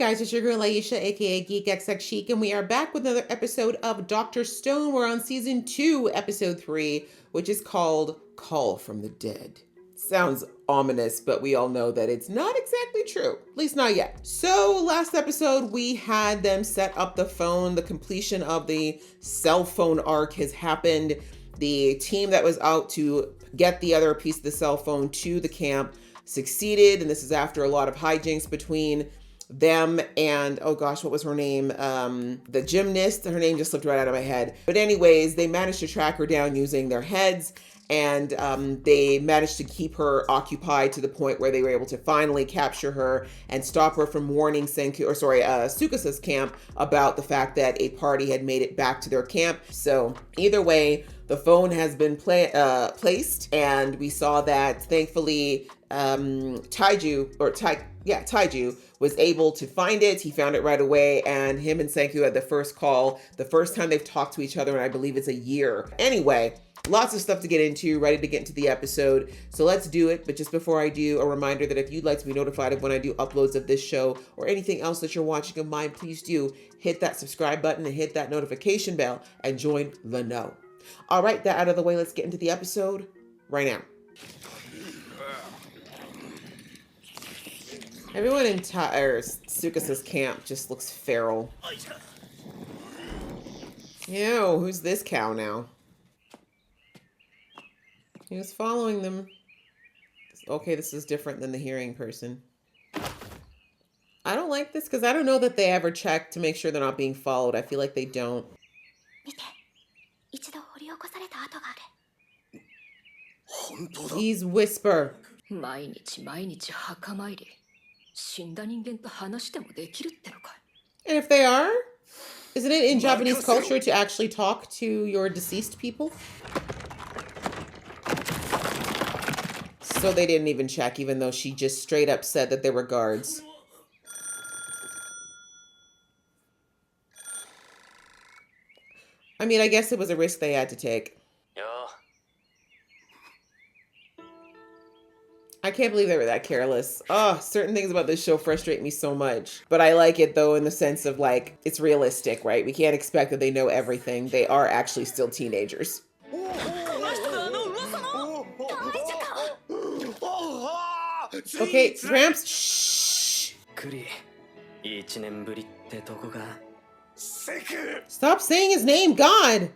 guys, it's your girl Aisha, aka Geek XX Chic, and we are back with another episode of Dr. Stone. We're on season 2, episode 3, which is called Call from the Dead. Sounds ominous, but we all know that it's not exactly true, at least not yet. So last episode, we had them set up the phone. The completion of the cell phone arc has happened. The team that was out to get the other piece of the cell phone to the camp succeeded, and this is after a lot of hijinks between them and, oh gosh, what was her name? The gymnast. Her name just slipped right out of my head. But anyways, they managed to track her down using their heads, and they managed to keep her occupied to the point where they were able to finally capture her and stop her from warning Sukusa's camp about the fact that a party had made it back to their camp. So either way, the phone has been placed, and we saw that thankfully Taiju was able to find it. He found it right away, and him and Senku had the first call, the first time they've talked to each other, and I believe it's a year. Anyway, lots of stuff to get into, ready to get into the episode. So let's do it. But just before I do, a reminder that if you'd like to be notified of when I do uploads of this show or anything else that you're watching of mine, please do hit that subscribe button and hit that notification bell and join the know. All right, that out of the way, let's get into the episode right now. Everyone in Sukusa's camp just looks feral. Ew, who's this cow now? He was following them. Okay, this is different than the hearing person. I don't like this because I don't know that they ever check to make sure they're not being followed. I feel like they don't. He's whisper. And if they are, isn't it in Japanese culture to actually talk to your deceased people? So they didn't even check, even though she just straight up said that they were guards. I mean, I guess it was a risk they had to take. I can't believe they were that careless. Oh, certain things about this show frustrate me so much. But I like it, though, in the sense of, like, it's realistic, right? We can't expect that they know everything. They are actually still teenagers. Okay, Gramps, shh. Stop saying his name, God.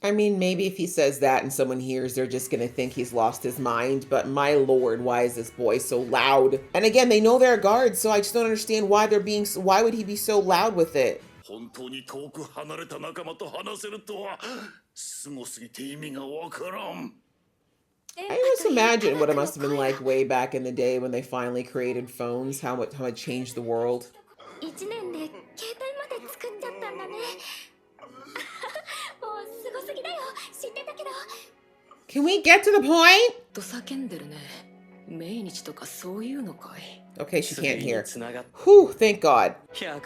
I mean, maybe if he says that and someone hears, they're just going to think he's lost his mind. But my lord, why is this boy so loud? And again, they know they're guards, so I just don't understand why they're being, why would he be so loud with it? I just imagine what it must have been like way back in the day when they finally created phones, how it changed the world. Can we get to the point? Okay, she can't hear. Whew, thank God. Yeah,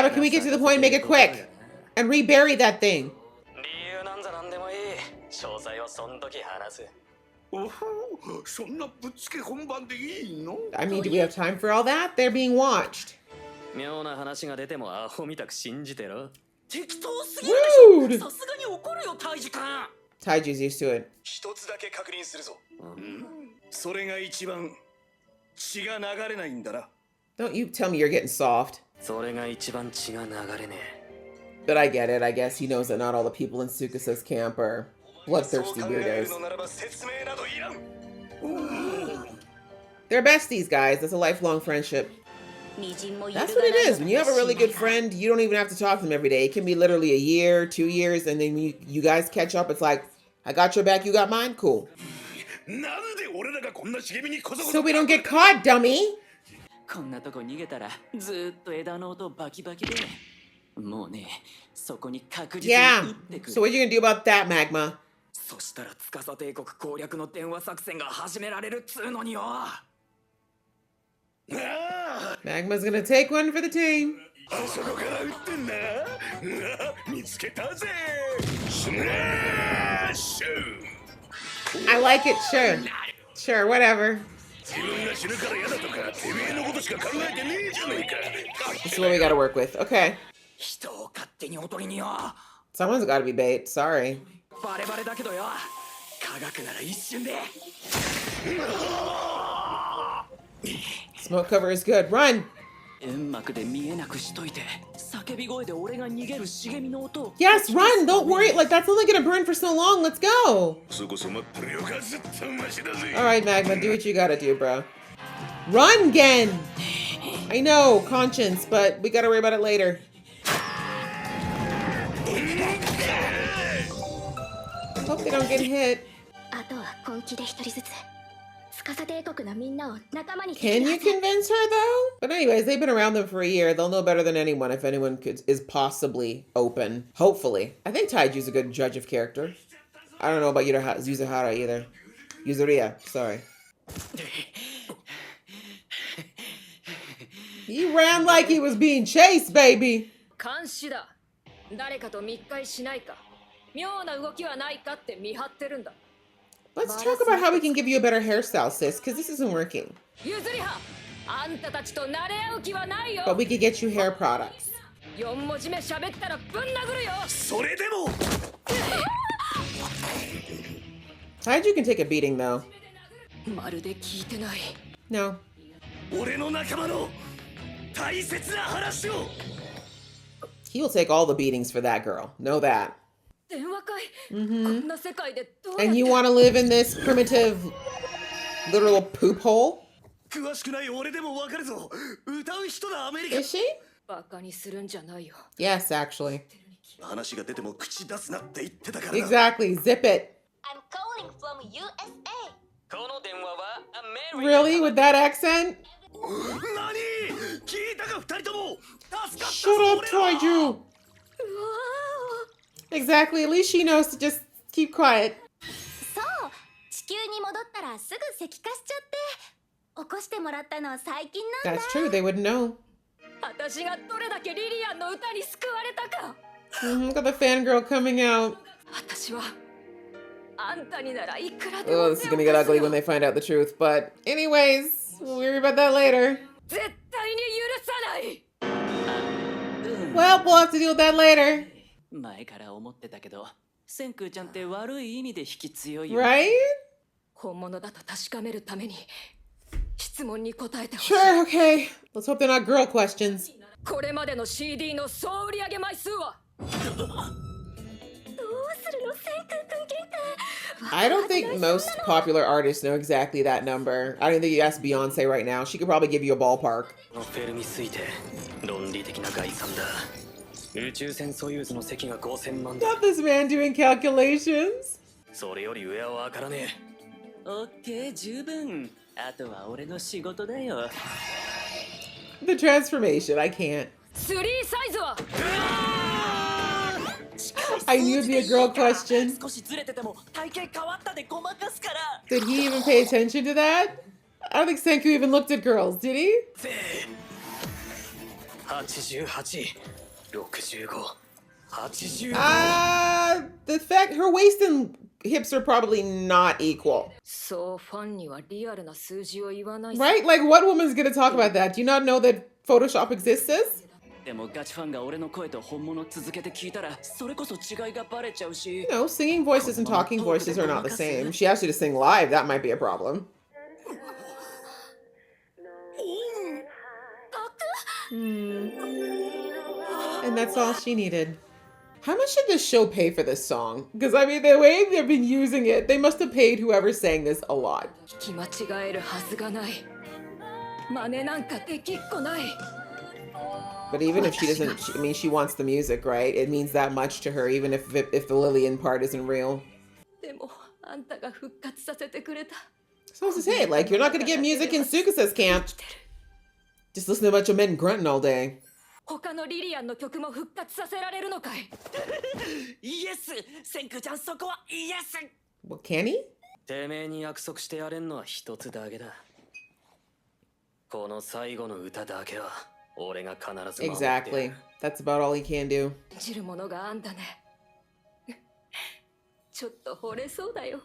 but can we get to the point and make it quick? And rebury that thing? I mean, do we have time for all that? They're being watched. Rude! Taiju's used to it. Don't you tell me you're getting soft. But I get it. I guess he knows that not all the people in Sukusa's camp are bloodthirsty weirdos. They're besties, guys. That's a lifelong friendship. That's what it is. When you have a really good friend, you don't even have to talk to them every day. It can be literally a year, 2 years, and then you guys catch up. It's like, I got your back, you got mine? Cool. So we don't get caught, dummy. Yeah. So what are you gonna do about that, Magma? Magma's gonna take one for the team. I like it, sure. Sure, whatever. 自分が死ぬから嫌だとかてめえのことしか考えてねえじゃねえか This is what we gotta work with. Okay. 人を勝手におとりによ Someone's gotta be bait. Sorry. バレバレだけどよ科学なら一瞬で Smoke cover is good. Run! 煙幕で見えなくしといて叫び声で俺が逃げる茂みの音を Yes, run! Don't worry. Like, that's only gonna burn for so long. Let's go! そこそ待ってるよがずっとマシだぜ Alright, Magma, do what you gotta do, bro. Run, Gen! I know, conscience, but we gotta worry about it later. Hope they don't get hit. あとは本気で一人ずつ司帝国のみんなを仲間に Can you できるはず convince her, though? But anyways, they've been around them for a year. They'll know better than anyone if anyone is possibly open. Hopefully. I think Taiju's a good judge of character. I don't know about Yuzahara either. Yuzuriya, sorry. He ran like he was being chased, baby. 監視だ。誰かと密会しないか。妙な動きはないかって見張ってるんだ。 Let's talk about how we can give you a better hairstyle, sis, because this isn't working. 譲りはあんたたちと慣れ合う気はないよ。 But we could get you hair products. 4文字目喋ったらぶん殴るよ。それでも Taiju can take a beating, though. まるで聞いてない。 No. 俺の仲間の大切な話を He will take all the beatings for that girl. Know that. 電話会、こんな世界でどうやって And you want to live in this primitive, literal poop hole? 詳しくない俺でもわかるぞ歌う人だアメリカ Is she? バカにするんじゃないよ。 Yes, actually. 話が出ても口出すなって言ってたからな Exactly. Zip it. I'm calling from USA この電話はアメリ Really? With that accent? 何聞いたか二人とも助かった Shut ぞ up, 俺ら Taiju. Exactly. At least she knows to just keep quiet. そう地球に戻ったらすぐ石化しちゃって起こしてもらったのは最近なんだ That's true. They wouldn't know. 私がどれだけリリアンの歌に救われたか。 Got the fangirl coming out. 私はあんたにならいくらで Oh, も this is gonna get ugly when they find out the truth. But, anyways, we'll worry about that later. 絶対に許さない。 Well, we'll have to deal with that later. 前から思ってたけど千空ちゃんって悪い意味で引き強いよ Right? 本物だと確かめるために質問に答えてほしい。 Sure, okay. Let's hope they're not girl questions. これまでの CD の総売上枚数はどうするの千空くん健太 I don't think most popular artists know exactly that number. I don't think you ask Beyonce right now. She could probably give you a ballpark. フェルミ推定論理的な概算だ宇宙船ソユーズの席が5000万だ Not this man doing calculations. それより上はわからねえオッケー十分あとは俺の仕事だよ The transformation, I can't. 3サイズは I knew it'd be a girl question. 少しずれてても体型変わったでごまかすから Did he even pay attention to that? I don't think Senku even looked at girls, did he? 886580 The fact her waist and hips are probably not equal. そうファンにはリアルな数字を言わない。 Right? Like, what woman's gonna talk about that? Do you not know that Photoshop exists? でもガチファンが俺の声と本物続けて聞いたらそれこそ違いがバレちゃうし You know, singing voices and talking voices are not the same. She asked you to sing live, that might be a problem. And that's all she needed. How much did this show pay for this song? Because, I mean, the way they've been using it, they must have paid whoever sang this a lot. 聞き間違えるはずがない。真似なんかできっこない。 But even if she doesn't, I mean, she wants the music, right? It means that much to her, even if the Lillian part isn't real. でもあんたが復活させてくれた。 So to say, like, you're not gonna get music in Sukusa's camp. Just listen to a bunch of men grunting all day. 他のリリアンの曲も復活させられるのかい。イエス千空ちゃんそこはイエス Well, can he? てめえに約束してやれんのは一つだけだこの最後の歌だけは俺が必ず守ってやる Exactly. That's about all he can do. 信じるものがあんだね。ちょっと惚れそうだよ。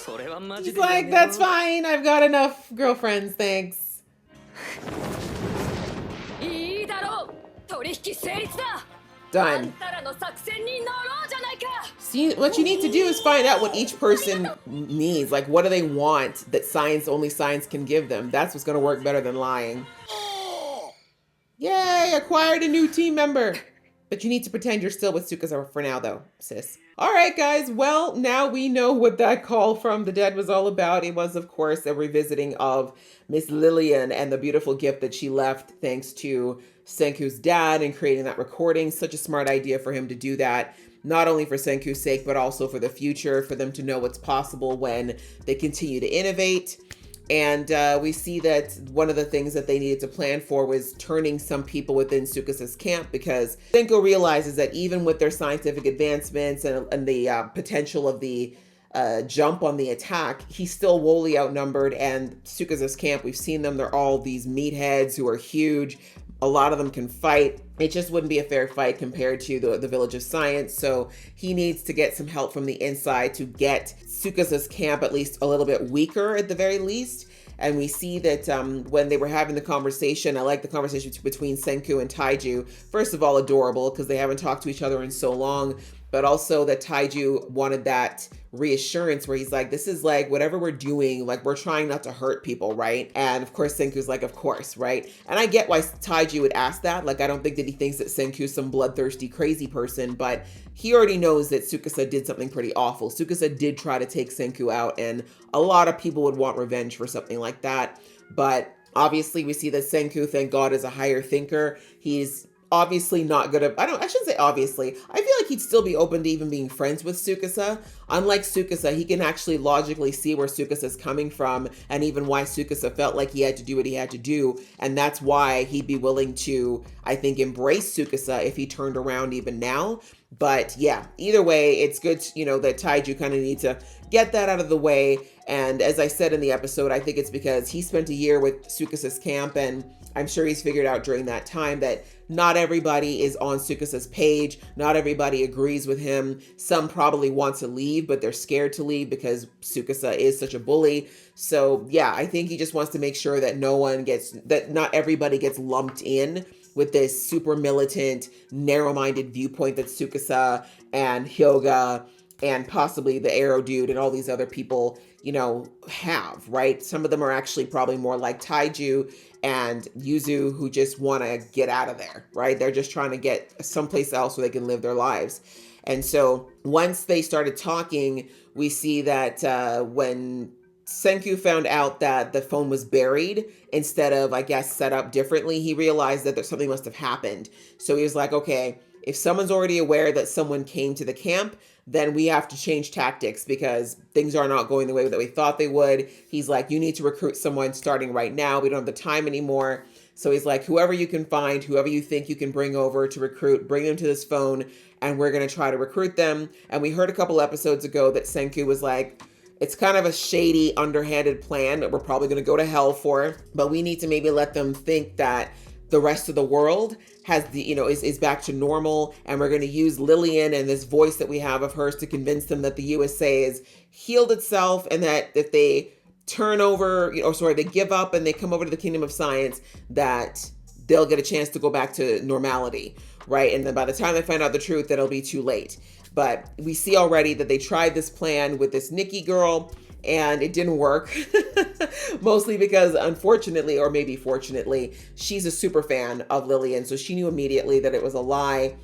それはマジ He's でやめ like, ろ that's fine. I've got enough girlfriends, thanks. いいだろう、取引成立だ。あん Done. たらの作戦に乗ろうじゃないか。 See, what you need to do is find out what each person needs. Like, what do they want that only science can give them? That's what's going to work better than lying. Yay, acquired a new team member. But you need to pretend you're still with Tsukasa for now, though, sis. All right, guys. Well, now we know what that call from the dead was all about. It was, of course, a revisiting of Miss Lillian and the beautiful gift that she left thanks to Senku's dad and creating that recording. Such a smart idea for him to do that, not only for Senku's sake, but also for the future, for them to know what's possible when they continue to innovate. And we see that one of the things that they needed to plan for was turning some people within Tsukasa's camp, because Senku realizes that even with their scientific advancements and the potential of the jump on the attack, he's still woefully outnumbered. And Tsukasa's camp, we've seen them, they're all these meatheads who are huge. A lot of them can fight. It just wouldn't be a fair fight compared to the Village of Science. So he needs to get some help from the inside to get Tsukasa's camp at least a little bit weaker at the very least. And we see that when they were having the conversation, I like the conversation between Senku and Taiju. First of all, adorable because they haven't talked to each other in so long, but also that Taiju wanted that reassurance where he's like, this is like whatever we're doing, like we're trying not to hurt people, right? And of course Senku's like, of course, right? And I get why Taiju would ask that. Like, I don't think that he thinks that Senku's some bloodthirsty crazy person, but he already knows that Tsukasa did something pretty awful. Tsukasa did try to take Senku out, and a lot of people would want revenge for something like that. But obviously we see that Senku, thank God, is a higher thinker. He's obviously not gonna, I shouldn't say obviously. I feel like he'd still be open to even being friends with Tsukasa. Unlike Tsukasa, he can actually logically see where Tsukasa's coming from and even why Tsukasa felt like he had to do what he had to do. And that's why he'd be willing to, I think, embrace Tsukasa if he turned around even now. But yeah, either way, it's good, that Taiju kind of needs to get that out of the way. And as I said in the episode, I think it's because he spent a year with Tsukasa's camp, and I'm sure he's figured out during that time that not everybody is on Tsukasa's page. Not everybody agrees with him. Some probably want to leave, but they're scared to leave because Tsukasa is such a bully. So yeah, I think he just wants to make sure that not everybody gets lumped in with this super militant, narrow-minded viewpoint that Tsukasa and Hyoga and possibly the Arrow Dude and all these other people, have, right? Some of them are actually probably more like Taiju and Yuzu, who just want to get out of there, right? They're just trying to get someplace else where they can live their lives. And so once they started talking, we see that when Senku found out that the phone was buried instead of, I guess, set up differently, he realized that something must have happened. So he was like, okay, if someone's already aware that someone came to the camp, then we have to change tactics because things are not going the way that we thought they would. He's like, you need to recruit someone starting right now. We don't have the time anymore. So he's like, whoever you can find, whoever you think you can bring over to recruit, bring them to this phone, and we're going to try to recruit them. And we heard a couple episodes ago that Senku was like, it's kind of a shady, underhanded plan that we're probably going to go to hell for, but we need to maybe let them think that the rest of the world has is back to normal, and we're going to use Lillian and this voice that we have of hers to convince them that the USA is healed itself, and that if they they give up and they come over to the Kingdom of Science, that they'll get a chance to go back to normality, right? And then by the time they find out the truth, it'll be too late. But we see already that they tried this plan with this Nikki girl, and it didn't work. Mostly because, unfortunately, or maybe fortunately, she's a super fan of Lillian, so she knew immediately that it was a lie.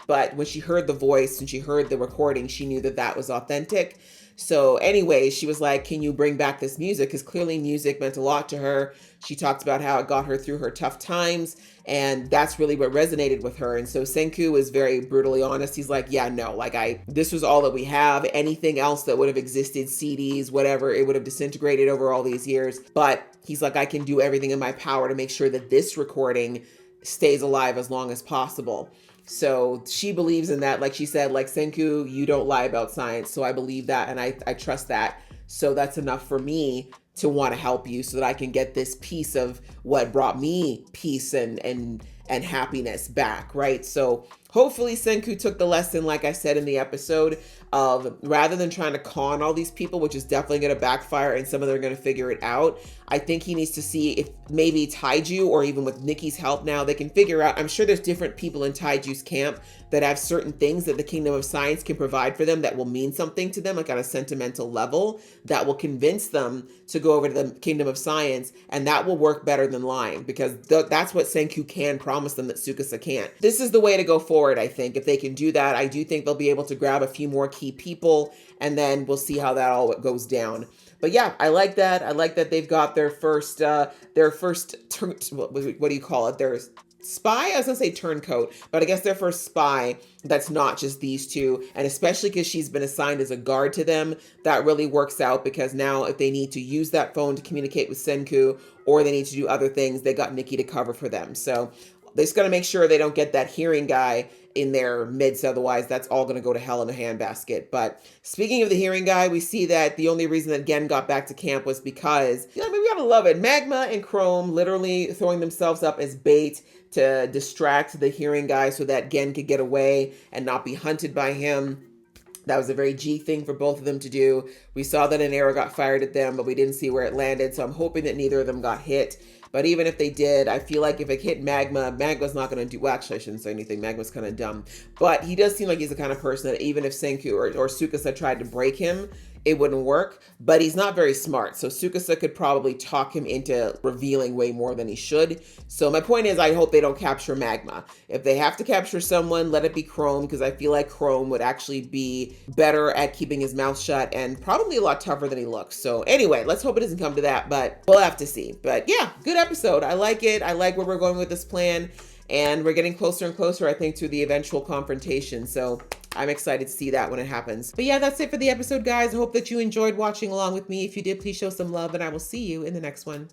But when she heard the voice and she heard the recording, she knew that that was authentic. So anyway, she was like, can you bring back this music? Because clearly music meant a lot to her. She talked about how it got her through her tough times, and that's really what resonated with her. And so Senku was very brutally honest. He's like, yeah, no, this was all that we have. Anything else that would have existed, CDs, whatever, it would have disintegrated over all these years. But he's like, I can do everything in my power to make sure that this recording stays alive as long as possible. So she believes in that. Like she said, like, Senku, you don't lie about science. So I believe that, and I trust that. So that's enough for me to want to help you so that I can get this piece of what brought me peace and happiness back, right? So hopefully Senku took the lesson, like I said in the episode, of rather than trying to con all these people, which is definitely going to backfire and some of them are going to figure it out. I think he needs to see if maybe Taiju, or even with Nikki's help now, they can figure out. I'm sure there's different people in Taiju's camp that have certain things that the Kingdom of Science can provide for them that will mean something to them, like on a sentimental level, that will convince them to go over to the Kingdom of Science, and that will work better than lying, because that's what Senku can promise them that Tsukasa can't. This is the way to go forward, I think. If they can do that, I do think they'll be able to grab a few more key people, and then we'll see how that all goes down. But yeah, I like that. I like that they've got their first what do you call it? Their spy? I was gonna say turncoat, but I guess their first spy that's not just these two, and especially because she's been assigned as a guard to them, that really works out, because now if they need to use that phone to communicate with Senku, or they need to do other things, they got Nikki to cover for them. So they just gotta make sure they don't get that hearing guy in their midst, otherwise that's all going to go to hell in a handbasket. But speaking of the hearing guy, we see that the only reason that Gen got back to camp was because, you know, I mean, we gotta love it. Magma and Chrome literally throwing themselves up as bait to distract the hearing guy so that Gen could get away and not be hunted by him. That was a very G thing for both of them to do. We saw that an arrow got fired at them, but we didn't see where it landed, so I'm hoping that neither of them got hit. But even if they did, I feel like if it hit Magma, Magma's not going to do, well, actually I shouldn't say anything, Magma's kind of dumb. But he does seem like he's the kind of person that even if Senku or Tsukasa tried to break him, it wouldn't work. But he's not very smart, so Tsukasa could probably talk him into revealing way more than he should. So my point is, I hope they don't capture Magma. If they have to capture someone, let it be Chrome, because I feel like Chrome would actually be better at keeping his mouth shut and probably a lot tougher than he looks. So anyway, let's hope it doesn't come to that, but we'll have to see. But yeah, good episode. I like it. I like where we're going with this plan, and we're getting closer and closer, I think, to the eventual confrontation. So I'm excited to see that when it happens. But yeah, that's it for the episode, guys. I hope that you enjoyed watching along with me. If you did, please show some love, and I will see you in the next one.